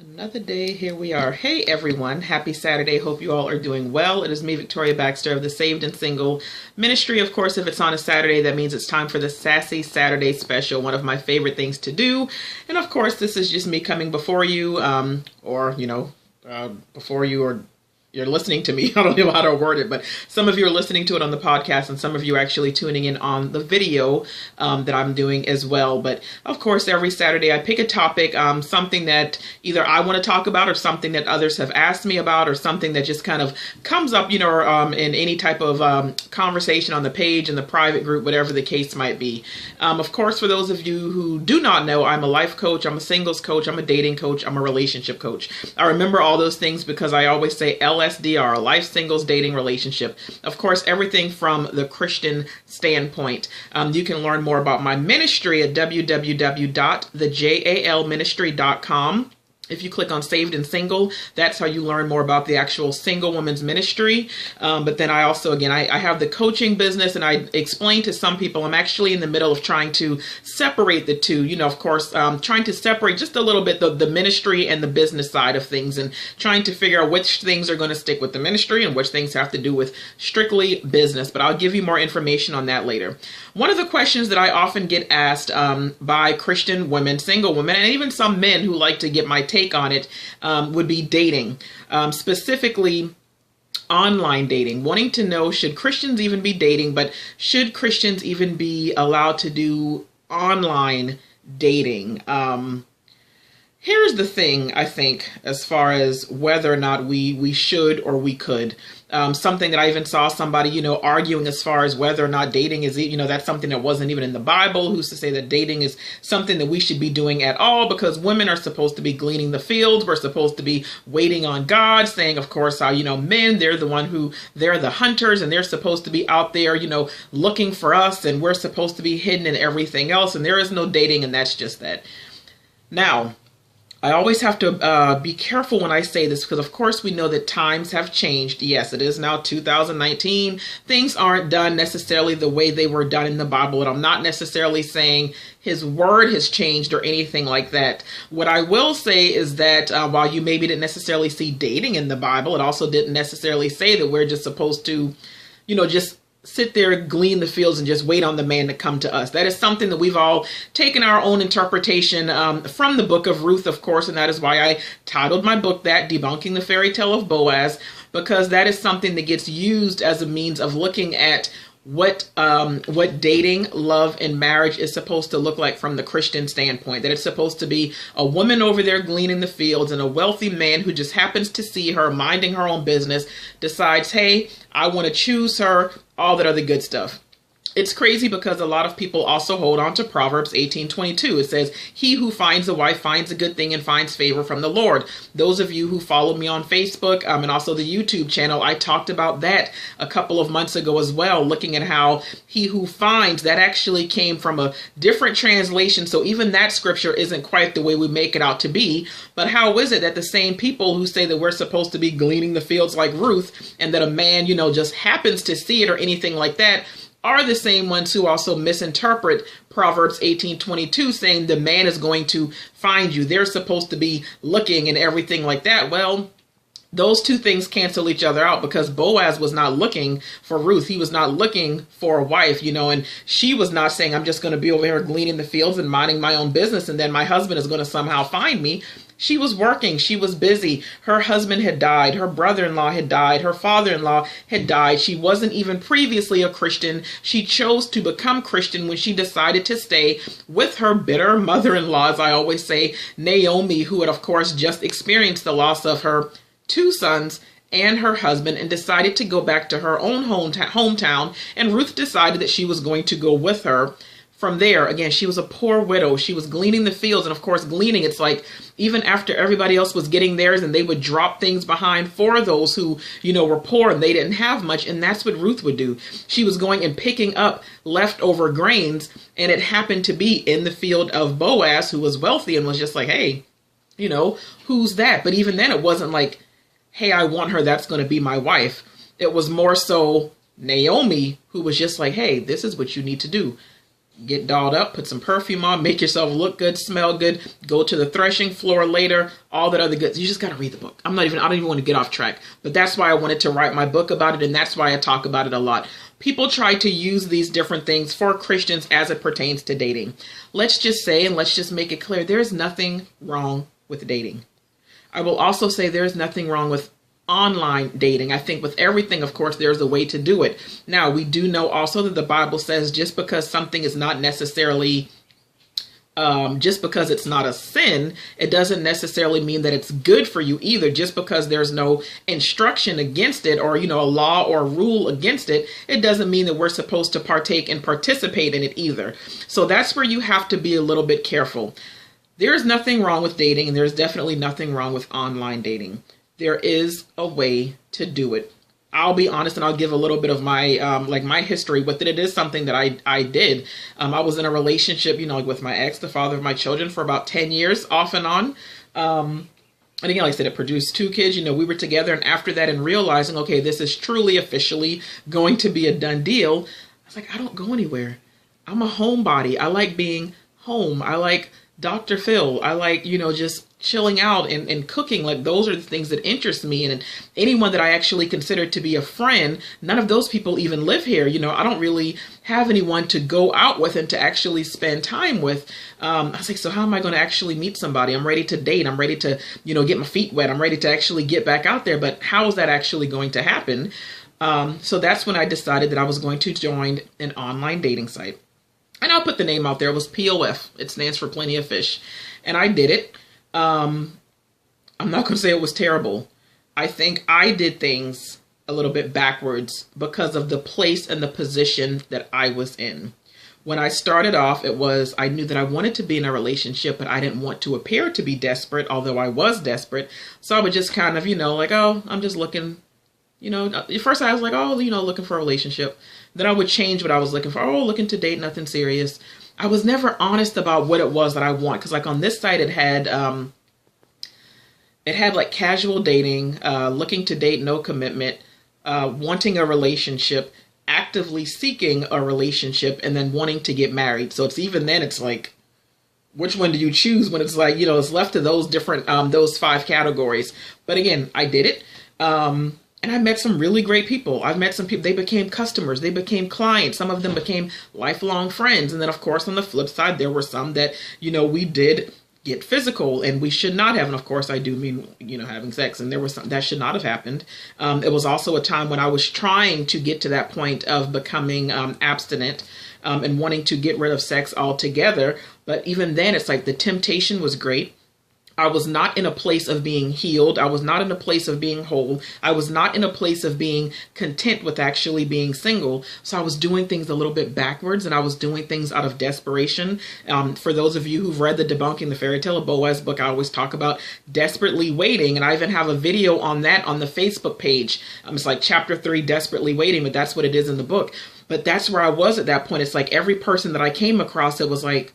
Another day, here we are. Hey everyone, happy Saturday. Hope you all are doing well. It is me, Victoria Baxter of the Saved and Single Ministry. Of course, if it's on a Saturday, that means it's time for the Sassy Saturday Special, one of my favorite things to do. And of course, this is just me coming before you, before you, or you're listening to me. I don't know how to word it, but some of you are listening to it on the podcast and some of you are actually tuning in on the video that I'm doing as well. But of course, every Saturday I pick a topic, something that either I want to talk about or something that others have asked me about or something that just kind of comes up, in any type of conversation on the page, in the private group, whatever the case might be. Of course, for those of you who do not know, I'm a life coach, I'm a singles coach, I'm a dating coach, I'm a relationship coach. I remember all those things because I always say LSDR, life, singles, dating, relationship. Of course, everything from the Christian standpoint. You can learn more about my ministry at www.thejalministry.com. If you click on Saved and Single, that's how you learn more about the actual single woman's ministry. But then I also, again, I have the coaching business, and I explain to some people, I'm actually in the middle of trying to separate the two, of course, trying to separate just a little bit the ministry and the business side of things, and trying to figure out which things are going to stick with the ministry and which things have to do with strictly business. But I'll give you more information on that later. One of the questions that I often get asked by Christian women, single women, and even some men who like to get my take on it would be dating, specifically online dating, wanting to know, should Christians even be dating, but should Christians even be allowed to do online dating? Here's the thing, I think, as far as whether or not we should or we could. Something that I even saw somebody, arguing as far as whether or not dating is, that's something that wasn't even in the Bible, who's to say that dating is something that we should be doing at all, because women are supposed to be gleaning the fields. We're supposed to be waiting on God, saying, of course, how, men, they're the hunters, and they're supposed to be out there, looking for us, and we're supposed to be hidden in everything else, and there is no dating, and that's just that. Now, I always have to be careful when I say this, because of course we know that times have changed. Yes, it is now 2019. Things aren't done necessarily the way they were done in the Bible, and I'm not necessarily saying his word has changed or anything like that. What I will say is that while you maybe didn't necessarily see dating in the Bible, it also didn't necessarily say that we're just supposed to, just sit there, glean the fields, and just wait on the man to come to us. That is something that we've all taken our own interpretation from the book of Ruth, of course, and that is why I titled my book that, Debunking the Fairy Tale of Boaz, because that is something that gets used as a means of looking at what dating, love, and marriage is supposed to look like from the Christian standpoint. That it's supposed to be a woman over there gleaning the fields, and a wealthy man who just happens to see her minding her own business decides, hey, I want to choose her, all that other good stuff. It's crazy because a lot of people also hold on to Proverbs 18:22. It says, he who finds a wife finds a good thing and finds favor from the Lord. Those of you who follow me on Facebook and also the YouTube channel, I talked about that a couple of months ago as well, looking at how he who finds, that actually came from a different translation. So even that scripture isn't quite the way we make it out to be. But how is it that the same people who say that we're supposed to be gleaning the fields like Ruth, and that a man, just happens to see it or anything like that, are the same ones who also misinterpret Proverbs 18:22, saying the man is going to find you. They're supposed to be looking and everything like that. Well, those two things cancel each other out, because Boaz was not looking for Ruth. He was not looking for a wife, and she was not saying, I'm just going to be over here gleaning the fields and minding my own business, and then my husband is going to somehow find me. She was working. She was busy. Her husband had died. Her brother-in-law had died. Her father-in-law had died. She wasn't even previously a Christian. She chose to become Christian when she decided to stay with her bitter mother-in-law, as I always say, Naomi, who had, of course, just experienced the loss of her two sons and her husband, and decided to go back to her own hometown. And Ruth decided that she was going to go with her. From there, again, she was a poor widow. She was gleaning the fields. And of course, gleaning, it's like even after everybody else was getting theirs, and they would drop things behind for those who, were poor and they didn't have much. And that's what Ruth would do. She was going and picking up leftover grains. And it happened to be in the field of Boaz, who was wealthy and was just like, hey, who's that? But even then, it wasn't like, hey, I want her, that's going to be my wife. It was more so Naomi, who was just like, hey, this is what you need to do. get dolled up, put some perfume on, make yourself look good, smell good, go to the threshing floor later, all that other good. You just got to read the book. I don't even want to get off track, but that's why I wanted to write my book about it. And that's why I talk about it a lot. People try to use these different things for Christians as it pertains to dating. Let's just say, and let's just make it clear, there's nothing wrong with dating. I will also say there's nothing wrong with online dating. I think with everything, of course, there's a way to do it. Now, we do know also that the Bible says just because something is not necessarily, just because it's not a sin, it doesn't necessarily mean that it's good for you either. Just because there's no instruction against it or, a law or rule against it, it doesn't mean that we're supposed to partake and participate in it either. So that's where you have to be a little bit careful. There's nothing wrong with dating, and there's definitely nothing wrong with online dating. There is a way to do it. I'll be honest, and I'll give a little bit of my my history with it. It is something that I did. I was in a relationship, with my ex, the father of my children, for about 10 years, off and on. And again, like I said, it produced 2 kids. We were together, and after that, and realizing, okay, this is truly officially going to be a done deal, I was like, I don't go anywhere. I'm a homebody. I like being home. I like Dr. Phil. I like, just chilling out and cooking. Like, those are the things that interest me. And anyone that I actually consider to be a friend, none of those people even live here. I don't really have anyone to go out with and to actually spend time with. I was like, so how am I going to actually meet somebody? I'm ready to date. I'm ready to, get my feet wet. I'm ready to actually get back out there. But how is that actually going to happen? So that's when I decided that I was going to join an online dating site. And I'll put the name out there. It was POF. It stands for Plenty of Fish. And I did it. I'm not going to say it was terrible. I think I did things a little bit backwards because of the place and the position that I was in. When I started off, I knew that I wanted to be in a relationship, but I didn't want to appear to be desperate, although I was desperate. So I would just kind of, I'm just looking, at first I was like, looking for a relationship. Then I would change what I was looking for. Looking to date, nothing serious. I was never honest about what it was that I want. Because on this site, it had like casual dating, looking to date, no commitment, wanting a relationship, actively seeking a relationship, and then wanting to get married. So it's like, which one do you choose when it's like, it's left to those different, those 5 categories. But again, I did it. And I met some really great people. I've met some people, they became customers, they became clients. Some of them became lifelong friends. And then, of course, on the flip side, there were some that, we did get physical and we should not have. And of course, I do mean, having sex. And there was some that should not have happened. It was also a time when I was trying to get to that point of becoming abstinent and wanting to get rid of sex altogether. But even then, it's like the temptation was great. I was not in a place of being healed. I was not in a place of being whole. I was not in a place of being content with actually being single. So I was doing things a little bit backwards, and I was doing things out of desperation. For those of you who've read the Debunking the Fairy Tale of Boaz book, I always talk about desperately waiting. And I even have a video on that on the Facebook page. It's like chapter 3, Desperately Waiting, but that's what it is in the book. But that's where I was at that point. It's like every person that I came across, it was like,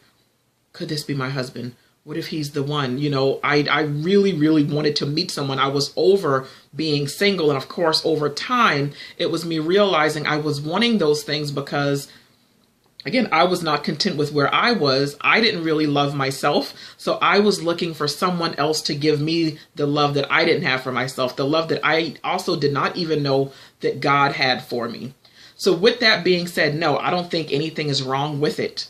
could this be my husband? What if he's the one? I really, really wanted to meet someone. I was over being single. And of course, over time, it was me realizing I was wanting those things because, again, I was not content with where I was. I didn't really love myself. So I was looking for someone else to give me the love that I didn't have for myself, the love that I also did not even know that God had for me. So with that being said, no, I don't think anything is wrong with it.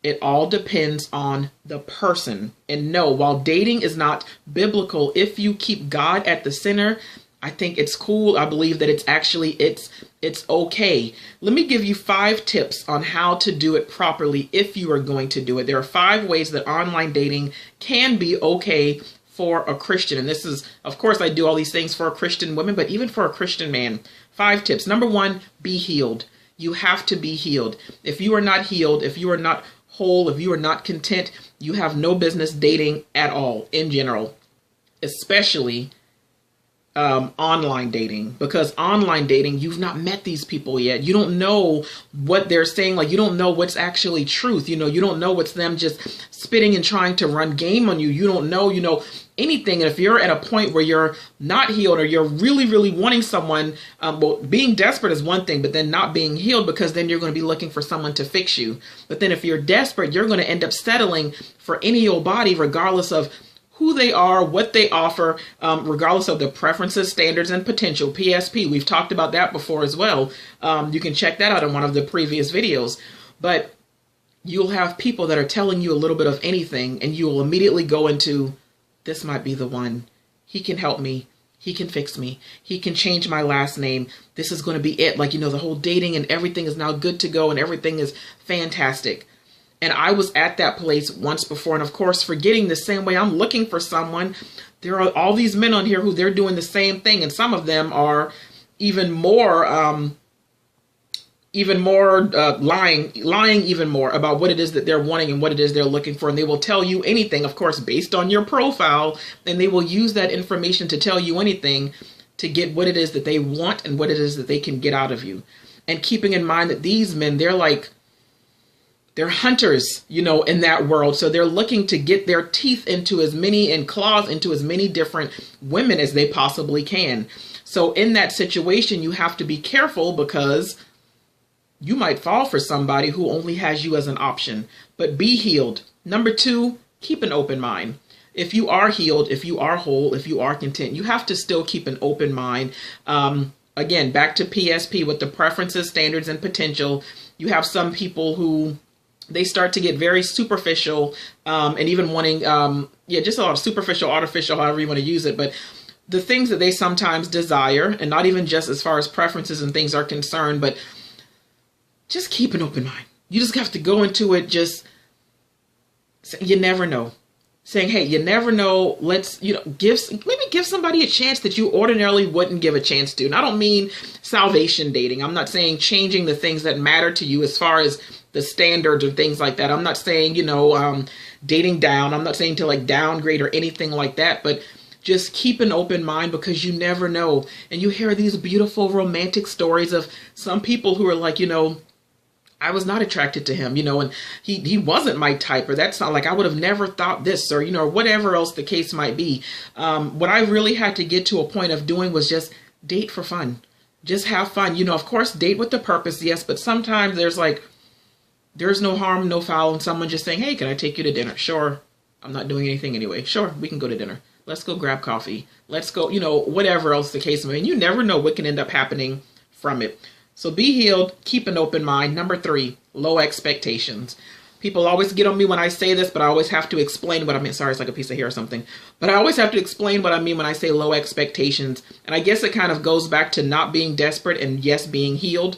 It all depends on the person. And no, while dating is not biblical, if you keep God at the center, I think it's cool. I believe that it's okay. Let me give you 5 tips on how to do it properly if you are going to do it. There are 5 ways that online dating can be okay for a Christian. And this is, of course, I do all these things for a Christian woman, but even for a Christian man. 5 tips. Number 1, be healed. You have to be healed. If you are not healed, if you are not whole, if you are not content, you have no business dating at all in general, especially online dating, because online dating, you've not met these people yet. You don't know what they're saying. Like, you don't know what's actually truth. You don't know what's them just spitting and trying to run game on you. You don't know, anything. And if you're at a point where you're not healed, or you're really, really wanting someone, well, being desperate is one thing, but then not being healed, because then you're going to be looking for someone to fix you. But then if you're desperate, you're going to end up settling for any old body, regardless of who they are, what they offer, regardless of their preferences, standards, and potential. PSP, we've talked about that before as well. You can check that out in one of the previous videos. But you'll have people that are telling you a little bit of anything, and you will immediately go into, this might be the one. He can help me. He can fix me. He can change my last name. This is going to be it. Like, the whole dating and everything is now good to go and everything is fantastic. And I was at that place once before. And of course, forgetting the same way I'm looking for someone, there are all these men on here who they're doing the same thing. And some of them are even more lying even more about what it is that they're wanting and what it is they're looking for. And they will tell you anything, of course, based on your profile. And they will use that information to tell you anything to get what it is that they want and what it is that they can get out of you. And keeping in mind that these men, they're hunters, in that world. So they're looking to get their teeth into and claws into as many different women as they possibly can. So in that situation, you have to be careful, because you might fall for somebody who only has you as an option. But be healed. Number 2, keep an open mind. If you are healed, if you are whole, if you are content, you have to still keep an open mind. Again, back to PSP with the preferences, standards, and potential. You have some people who they start to get very superficial, and even wanting, just a lot of superficial, artificial, however you want to use it. But the things that they sometimes desire, and not even just as far as preferences and things are concerned, but just keep an open mind. You just have to go into it. You never know. Saying, hey, you never know. Let's, give somebody a chance that you ordinarily wouldn't give a chance to. And I don't mean salvation dating. I'm not saying changing the things that matter to you as far as the standards or things like that. I'm not saying, dating down. I'm not saying to downgrade or anything like that, but just keep an open mind, because you never know. And you hear these beautiful romantic stories of some people who are like, I was not attracted to him, and he wasn't my type, or that's not I would have never thought this, or, whatever else the case might be. What I really had to get to a point of doing was just date for fun. Just have fun. Of course, date with the purpose, yes, but sometimes there's no harm, no foul in someone just saying, hey, can I take you to dinner? Sure. I'm not doing anything anyway. Sure, we can go to dinner. Let's go grab coffee. Let's go, whatever else the case may be. And you never know what can end up happening from it. So be healed, keep an open mind. Number 3, low expectations. People always get on me when I say this, but I always have to explain what I mean. Sorry, it's like a piece of hair or something. But I always have to explain what I mean when I say low expectations. And I guess it kind of goes back to not being desperate and, yes, being healed.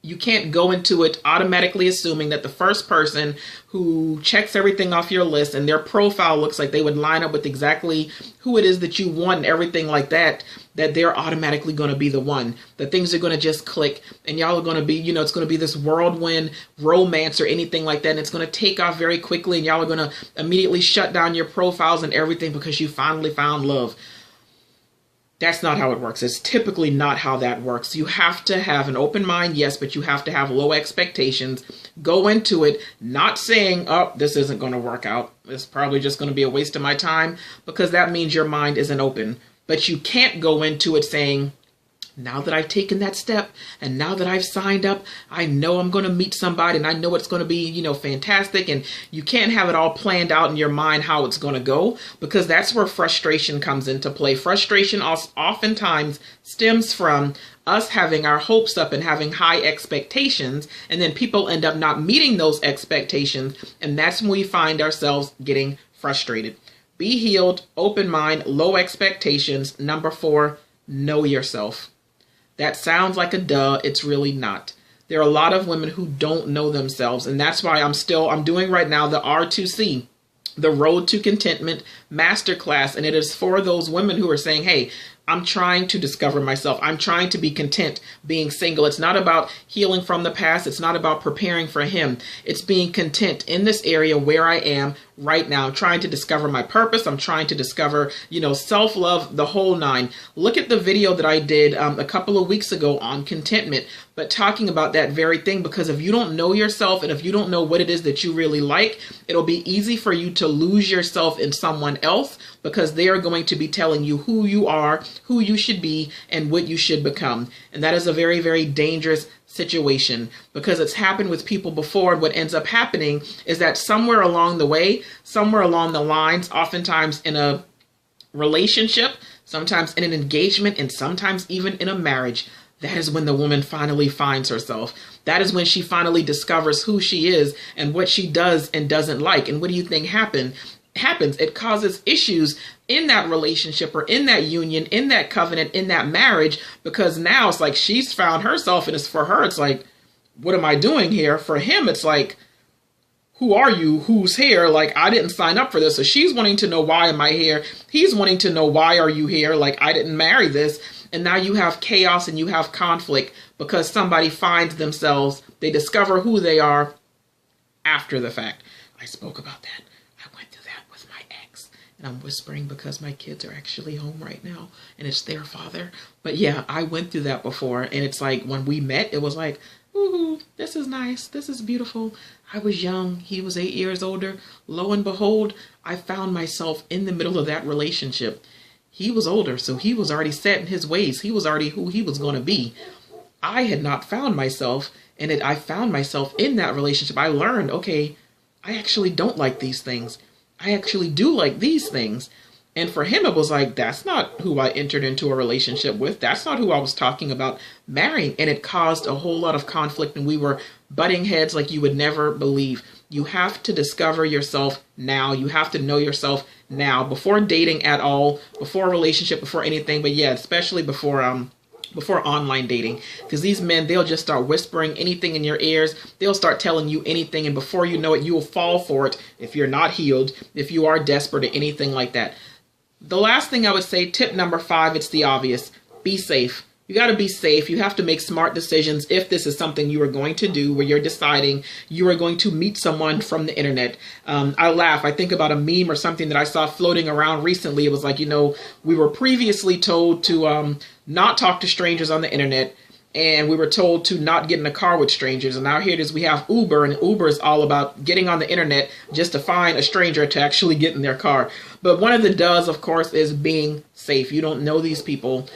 You can't go into it automatically assuming that the first person who checks everything off your list and their profile looks like they would line up with exactly who it is that you want and everything like that, that they're automatically going to be the one. That things are going to just click and y'all are going to be, it's going to be this whirlwind romance or anything like that. And it's going to take off very quickly and y'all are going to immediately shut down your profiles and everything because you finally found love. That's not how it works. It's typically not how that works. You have to have an open mind, yes, but you have to have low expectations. Go into it not saying, oh, this isn't going to work out. It's probably just going to be a waste of my time, because that means your mind isn't open. But you can't go into it saying, now that I've taken that step and now that I've signed up, I know I'm going to meet somebody and I know it's going to be, fantastic. And you can't have it all planned out in your mind how it's going to go, because that's where frustration comes into play. Frustration oftentimes stems from us having our hopes up and having high expectations, and then people end up not meeting those expectations. And that's when we find ourselves getting frustrated. Be healed, open mind, low expectations. Number 4, know yourself. That sounds like a duh. It's really not. There are a lot of women who don't know themselves. And that's why I'm doing right now the R2C, the Road to Contentment Masterclass. And it is for those women who are saying, hey, I'm trying to discover myself. I'm trying to be content being single. It's not about healing from the past. It's not about preparing for him. It's being content in this area where I am right now. I'm trying to discover my purpose. I'm trying to discover, self-love, the whole nine. Look at the video that I did a couple of weeks ago on contentment, but talking about that very thing, because if you don't know yourself and if you don't know what it is that you really like, it'll be easy for you to lose yourself in someone else, because they are going to be telling you who you are, who you should be, and what you should become. And that is a very, very dangerous situation, because it's happened with people before. And what ends up happening is that somewhere along the way, somewhere along the lines, oftentimes in a relationship, sometimes in an engagement, and sometimes even in a marriage, that is when the woman finally finds herself. That is when she finally discovers who she is and what she does and doesn't like. And what do you think happens? It causes issues in that relationship or in that union, in that covenant, in that marriage, because now it's like she's found herself, and it's for her, it's like, what am I doing here? For him, it's like, who are you? Who's here? Like, I didn't sign up for this. So she's wanting to know, why am I here? He's wanting to know, why are you here? Like, I didn't marry this. And now you have chaos and you have conflict because somebody finds themselves, they discover who they are after the fact. I spoke about that. I went through that with my ex. And I'm whispering because my kids are actually home right now and it's their father. But yeah, I went through that before. And it's like, when we met, it was like, ooh, this is nice. This is beautiful. I was young. He was 8 years older. Lo and behold, I found myself in the middle of that relationship. He was older, so he was already set in his ways. He was already who he was going to be. I had not found myself, and I found myself in that relationship. I learned, okay, I actually don't like these things. I actually do like these things. And for him, it was like, that's not who I entered into a relationship with. That's not who I was talking about marrying. And it caused a whole lot of conflict, and we were butting heads like you would never believe. You have to discover yourself now. You have to know yourself now, before dating at all, before a relationship, before anything. But yeah, especially before online dating, because these men, they'll just start whispering anything in your ears. They'll start telling you anything, and before you know it, you will fall for it if you're not healed, if you are desperate or anything like that. The last thing I would say, tip number 5, it's the obvious. Be safe. You got to be safe. You have to make smart decisions if this is something you are going to do, where you're deciding you are going to meet someone from the internet. I laugh. I think about a meme or something that I saw floating around recently. It was like, we were previously told to not talk to strangers on the internet, and we were told to not get in a car with strangers. And now here it is, we have Uber, and Uber is all about getting on the internet just to find a stranger to actually get in their car. But one of the does, of course, is being safe. You don't know these people.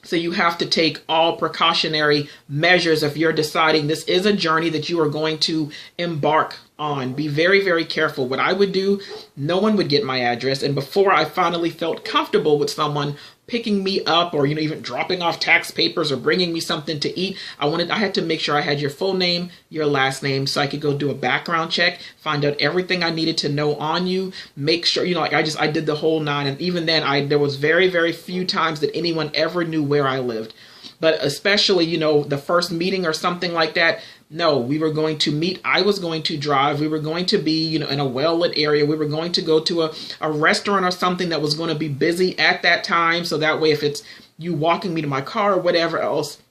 So you have to take all precautionary measures if you're deciding this is a journey that you are going to embark on. Be very, very careful. What I would do, no one would get my address. And before I finally felt comfortable with someone picking me up, or even dropping off tax papers or bringing me something to eat, I had to make sure I had your full name, your last name, so I could go do a background check, find out everything I needed to know on you, make sure, I did the whole 9. And even then, there was very, very few times that anyone ever knew where I lived. But especially, the first meeting or something like that, no, we were going to meet. I was going to drive. We were going to be, in a well-lit area. We were going to go to a restaurant or something that was going to be busy at that time. So that way, if it's you walking me to my car or whatever else,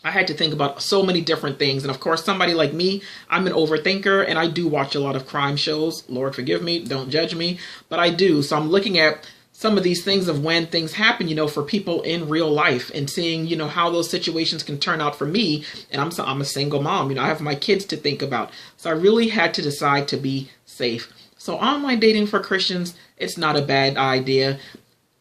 I had to think about so many different things. And of course, somebody like me, I'm an overthinker, and I do watch a lot of crime shows. Lord forgive me, don't judge me, but I do. So I'm looking at some of these things of when things happen, for people in real life, and seeing, how those situations can turn out for me. And I'm a single mom, I have my kids to think about. So I really had to decide to be safe. So online dating for Christians, it's not a bad idea.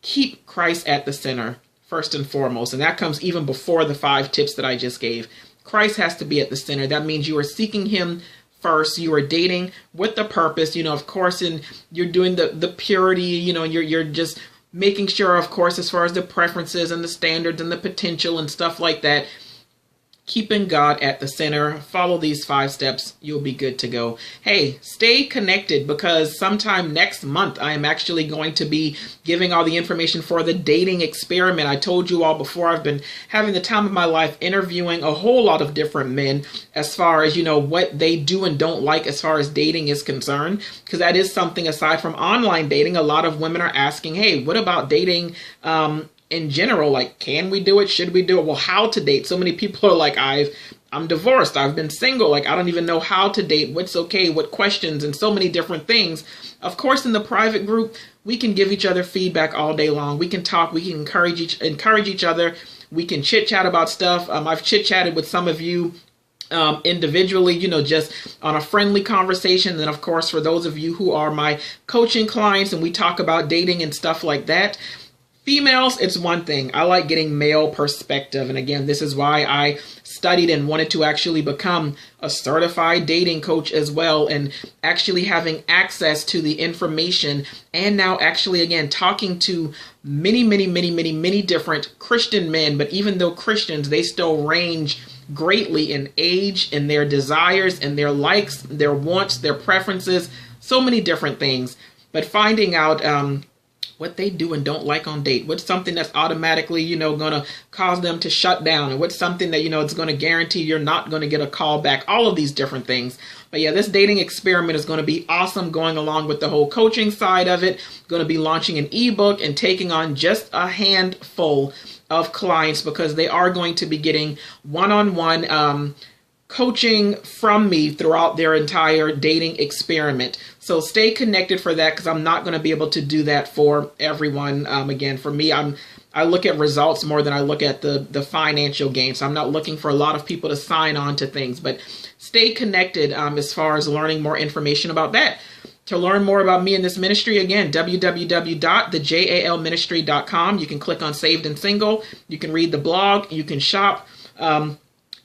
Keep Christ at the center, first and foremost. And that comes even before the 5 tips that I just gave. Christ has to be at the center. That means you are seeking him first. You are dating with the purpose, of course, and you're doing the purity, you're just making sure, of course, as far as the preferences and the standards and the potential and stuff like that, keeping God at the center. Follow these 5 steps. You'll be good to go. Hey, stay connected, because sometime next month, I am actually going to be giving all the information for the dating experiment. I told you all before, I've been having the time of my life interviewing a whole lot of different men as far as, what they do and don't like as far as dating is concerned. Because that is something, aside from online dating, a lot of women are asking, hey, what about dating in general, like, can we do it? Should we do it? Well, how to date? So many people are like, I'm divorced. I've been single. Like, I don't even know how to date. What's okay? What questions? And so many different things. Of course, in the private group, we can give each other feedback all day long. We can talk. We can encourage each other. We can chit chat about stuff. I've chit chatted with some of you individually, just on a friendly conversation. And then, of course, for those of you who are my coaching clients and we talk about dating and stuff like that. Females, it's one thing. I like getting male perspective. And again, this is why I studied and wanted to actually become a certified dating coach as well, and actually having access to the information, and now actually, again, talking to many different Christian men. But even though Christians, they still range greatly in age, in their desires, in their likes, their wants, their preferences, so many different things. But finding out what they do and don't like on date, what's something that's automatically, going to cause them to shut down, and what's something that, it's going to guarantee you're not going to get a call back, all of these different things. But yeah, this dating experiment is going to be awesome, going along with the whole coaching side of it. Going to be launching an ebook and taking on just a handful of clients, because they are going to be getting one-on-one coaching from me throughout their entire dating experiment. So stay connected for that, because I'm not going to be able to do that for everyone. Again, for me, I look at results more than I look at the financial gain. So I'm not looking for a lot of people to sign on to things, but stay connected as far as learning more information about that. To learn more about me and this ministry, again, www.thejalministry.com. You can click on Saved and Single. You can read the blog. You can shop.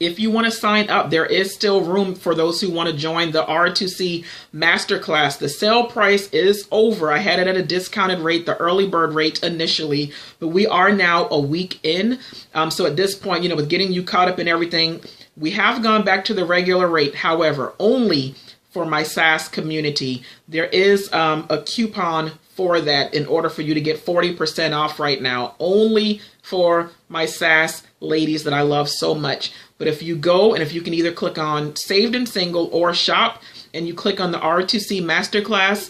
If you want to sign up, there is still room for those who want to join the R2C Masterclass. The sale price is over. I had it at a discounted rate, the early bird rate initially, but we are now a week in. So at this point, with getting you caught up in everything, we have gone back to the regular rate. However, only for my SaaS community. There is a coupon for that in order for you to get 40% off right now, only for my SaaS ladies that I love so much. But if you go, and if you can either click on Saved and Single or Shop, and you click on the R2C Masterclass,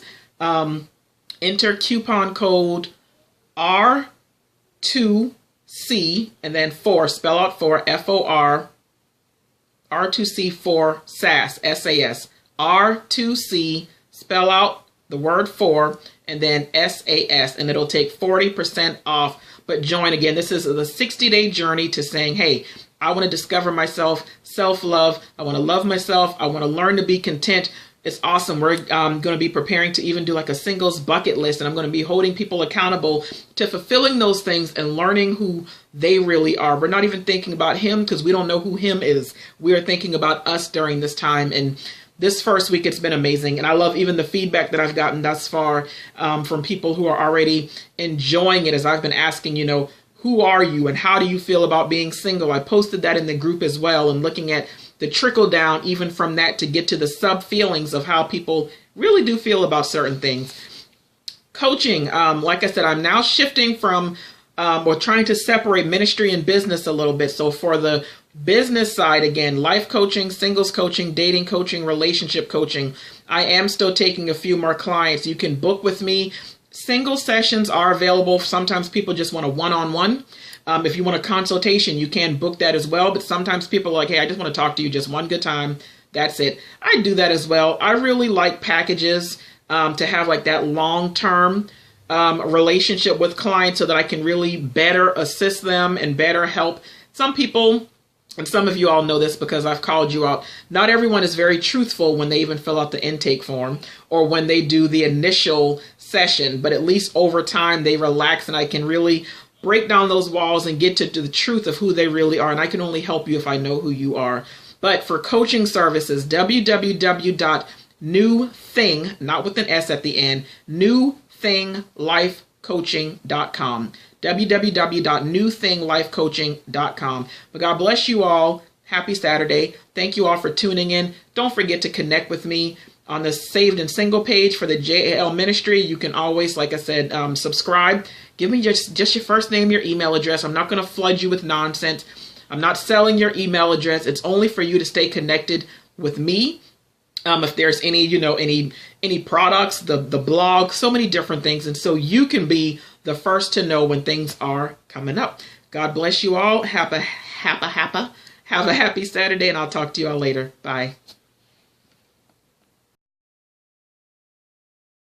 enter coupon code R2C and then 4, spell out 4, F-O-R, R2C 4 SAS, S-A-S. R2C, spell out the word 4, and then SAS, and it'll take 40% off. But join, again, this is a 60-day journey to saying, hey, I want to discover myself, self-love. I want to love myself. I want to learn to be content. It's awesome. We're going to be preparing to even do like a singles bucket list, and I'm going to be holding people accountable to fulfilling those things and learning who they really are. We're not even thinking about him, because we don't know who him is. We are thinking about us during this time. And this first week, it's been amazing. And I love even the feedback that I've gotten thus far from people who are already enjoying it, as I've been asking, who are you and how do you feel about being single? I posted that in the group as well, and looking at the trickle down even from that to get to the sub feelings of how people really do feel about certain things. Coaching, like I said, I'm now shifting from or trying to separate ministry and business a little bit. So for the business side, again, life coaching, singles coaching, dating coaching, relationship coaching, I am still taking a few more clients. You can book with me. Single sessions are available. Sometimes people just want a one-on-one. If you want a consultation, you can book that as well. But sometimes people are like, hey, I just want to talk to you just one good time. That's it. I do that as well. I really like packages to have like that long-term relationship with clients, so that I can really better assist them and better help. Some people, and some of you all know this because I've called you out, not everyone is very truthful when they even fill out the intake form or when they do the initial session, but at least over time they relax, and I can really break down those walls and get to the truth of who they really are. And I can only help you if I know who you are. But for coaching services, www.newthing, not with an S at the end, newthinglifecoaching.com. www.newthinglifecoaching.com. But God bless you all. Happy Saturday. Thank you all for tuning in. Don't forget to connect with me on the Saved and Single page for the JAL Ministry. You can always, like I said, subscribe. Give me just your first name, your email address. I'm not going to flood you with nonsense. I'm not selling your email address. It's only for you to stay connected with me. If there's any, any products, the blog, so many different things. And so you can be the first to know when things are coming up. God bless you all. Have a happy Saturday, and I'll talk to you all later. Bye.